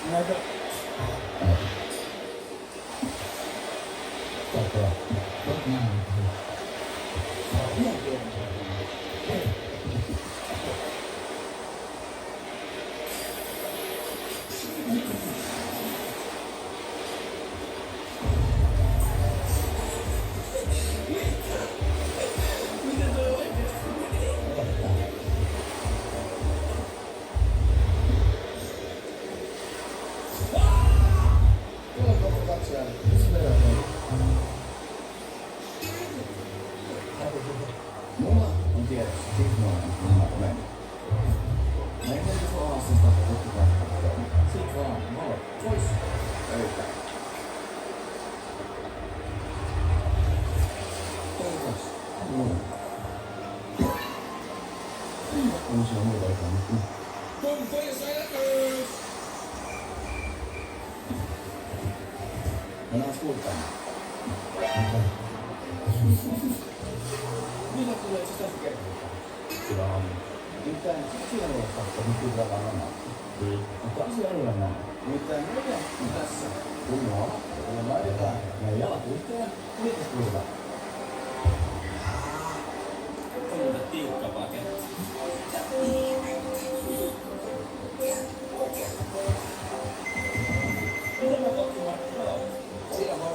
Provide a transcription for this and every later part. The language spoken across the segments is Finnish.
Näitä mulla on tiedossa, Sigma on mennyt. Mä en voi tuossa Oassista tuttukaa katsoa. Sit vaan, valot pois, pöytään. Toivottavasti. On se muuta aikaa. Pompa ja säiläköys! Mä näen kultaan. Mitä tulee itse tästä kertomaan? Kyllä on. Nimittäin siinä voi katsoa, nyt kyllä on. Mutta asia ei ole näin. Nimittäin meillä on tässä kunnolla, jolla laitetaan meidän jalat yhteen, niitä kultaan. On muuten tiukka paketti. Mitä mä tottumaan? Siinä on vaan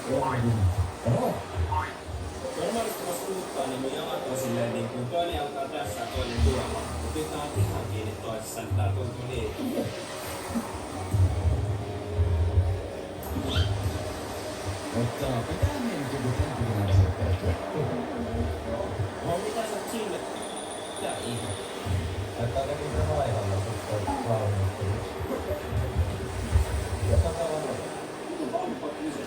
ruokaa. Normaalisti kun suuttaa, niin mun jalat on silleen niin kuin toinen alkaa tässä ja toinen tuolla. Mutta nyt tää on ihan kiinni toisessa, niin tää tuntuu niin. Mutta pitää meidän joku tämänkin asioita. No mitä sä sinne? Mitä ihme? Että on jokin se vaihalla suhteen valmistelussa. Joka tavalla. Mitä vampa kyse?